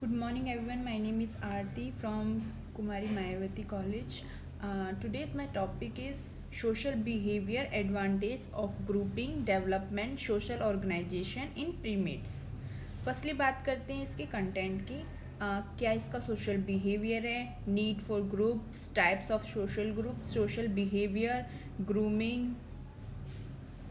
Good morning, everyone. My name is Aarti from Kumari Mayavati College. Today's my topic is social behavior advantage of grouping development social organization in primates. Firstly बात करते हैं इसके content की. क्या इसका social behaviour है, need for groups, types of social groups, social behaviour, grooming,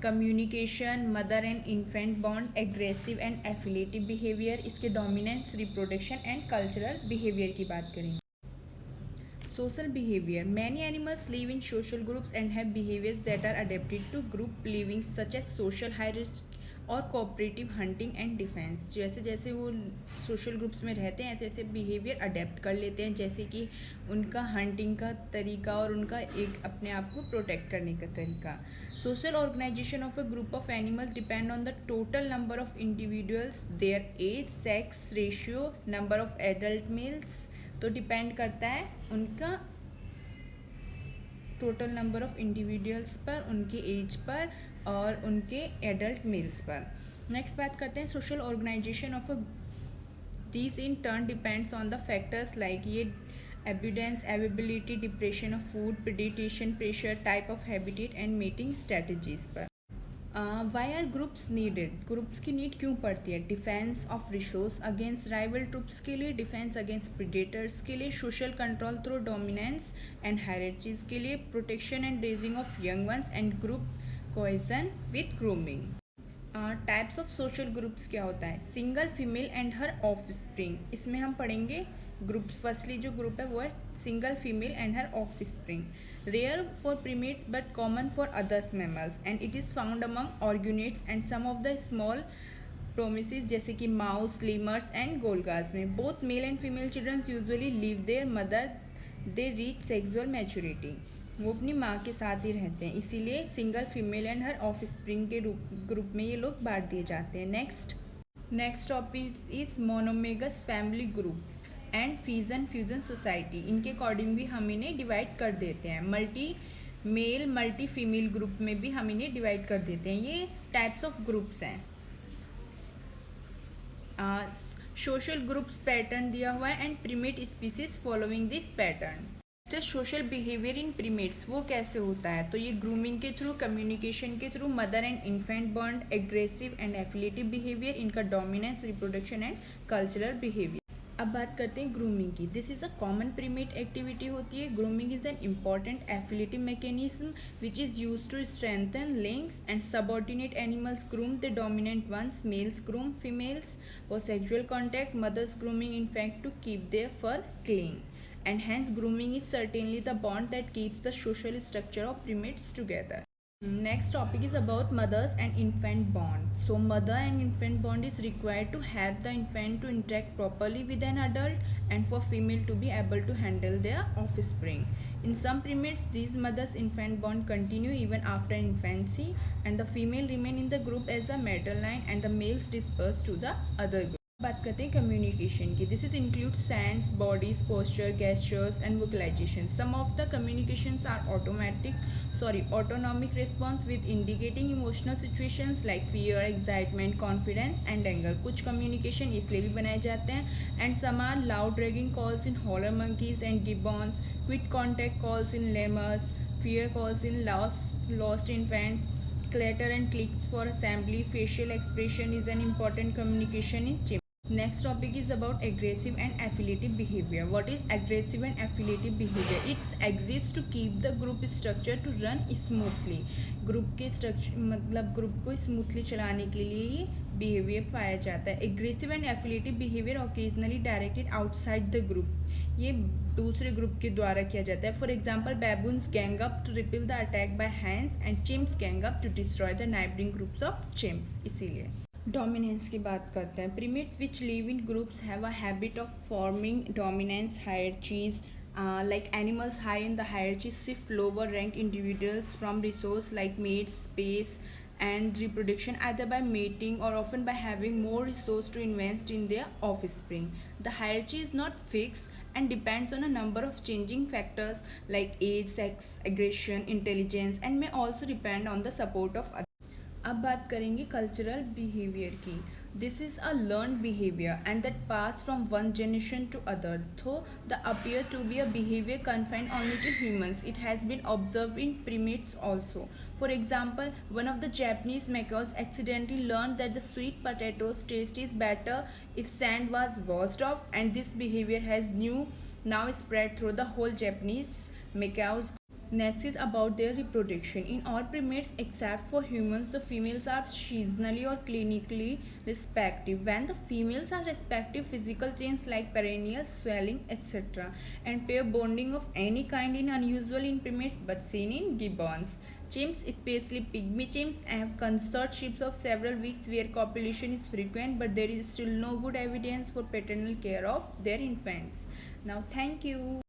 communication, mother and infant bond, aggressive and affiliative behaviour, इसके dominance, reproduction and cultural behaviour की बात करेंगे. Social behavior. Many animals live in social groups and have behaviors that are adapted to group living such as social hierarchy और cooperative hunting and defence. जैसे जैसे वो social groups में रहते हैं ऐसे ऐसे बिहेवियर अडेप्ट कर लेते हैं, जैसे कि उनका हंटिंग का तरीका और उनका एक अपने आप को प्रोटेक्ट करने का तरीका. Social organisation of a group of animal depend on the total number of individuals, their age, sex ratio, number of adult males. तो डिपेंड करता है उनका टोटल नंबर ऑफ इंडिविजुअल्स पर, उनके एज पर और उनके एडल्ट मेल्स पर. Next बात करते हैं social organisation of a these in turn depends on the factors like ये abundance, availability, dispersion of food, predation, pressure, type of habitat and mating strategies पर. Why are groups needed. Groups की need क्यों पड़ती है? Defence of resource against rival troops के लिए, defence against predators के लिए, social control through dominance and hierarchies के लिए, protection and raising of young ones and group cohesion with grooming. Types of social groups क्या होता है? Single female and her offspring. इसमें हम पढ़ेंगे ग्रुप्स. फर्स्टली जो ग्रुप है वो है single female and her offspring. Rare for primates but common for others mammals and it is found among orgunates and some of the small promises जैसे कि mouse, lemurs and galagos में. Both male and female childrens usually leave their mother they reach sexual maturity. वो अपनी माँ के साथ ही रहते हैं, इसीलिए single female and her offspring के ग्रुप में ये लोग बांट दिए जाते हैं. Next topic is monogamous family group and fusion society. इनके अकॉर्डिंग भी हम इन्हें डिवाइड कर देते हैं. Multi male multi female group में भी हम इन्हें डिवाइड कर देते हैं. ये टाइप्स ऑफ ग्रुप्स हैं. सोशल ग्रुप्स पैटर्न दिया हुआ है and primate species following this pattern. Social behaviour in primates वो कैसे होता है? तो ये ग्रूमिंग के थ्रू, कम्युनिकेशन के through, mother and infant bond, aggressive and affiliative behaviour, इनका dominance, reproduction and cultural behaviour. अब बात करते हैं ग्रूमिंग की. This is a common primate activity होती है. Grooming is an important affiliative mechanism which is use to strengthen links and subordinate animals groom the dominant ones. Males groom females for sexual contact. Mothers grooming in fact to keep their fur clean. And hence grooming is certainly the bond that keeps the social structure of primates together. Next topic is about mothers and infant bond. So mother and infant bond is required to help the infant to interact properly with an adult and for female to be able to handle their offspring. In some primates, these mother's infant bond continue even after infancy and the female remain in the group as a maternal line and the males disperse to the other group. बात करते हैं communication की. This is include scents, bodies, posture, gestures and vocalization. Some of the communications are autonomic response with indicating emotional situations like fear, excitement, confidence and anger. कुछ communication इसलिए भी बनाए जाते हैं. And some are loud dragging calls in howler monkeys and gibbons, quick contact calls in lemurs, fear calls in lost infants, clatter and clicks for assembly. Facial expression is an important communication in chimps. Next topic is about aggressive and affiliative behavior. What is aggressive and affiliative behavior? It exists to keep the group structure to run smoothly. Group के structure मतलब group को smoothly चलाने के लिए ये behaviour पाया जाता है. Aggressive and affiliative behaviour occasionally directed outside the group. ये दूसरे ग्रुप के द्वारा किया जाता है. For example baboons gang up to repel the attack by hands and chimps gang up to destroy the neighbouring groups of chimps. इसीलिए dominance की बात करते हैं. Primates which live in groups have a habit of forming dominance hierarchies. Like animals high in the hierarchy shift lower ranked individuals from resource like mates, space and reproduction either by mating or often by having more resource to invest in their offspring. The hierarchy is not fixed and depends on a number of changing factors like age, sex, aggression, intelligence and may also depend on the support of others. अब बात करेंगे cultural behaviour की. This is a learned behavior and that passed from one generation to other. Though the appear to be a behavior confined only to humans, it has been observed in primates also. For example, one of the Japanese macaws accidentally learned that the sweet potato's taste is better if sand was washed off, and this behavior has now spread through the whole Japanese macaws. Next is about their reproduction. In all primates except for humans, the females are seasonally or clinically respective. When the females are respective, physical changes like perennial swelling, etc., and pair bonding of any kind is unusual in primates but seen in gibbons. Chimps, especially pygmy chimps, have consortships of several weeks where copulation is frequent, but there is still no good evidence for paternal care of their infants. Now, thank you.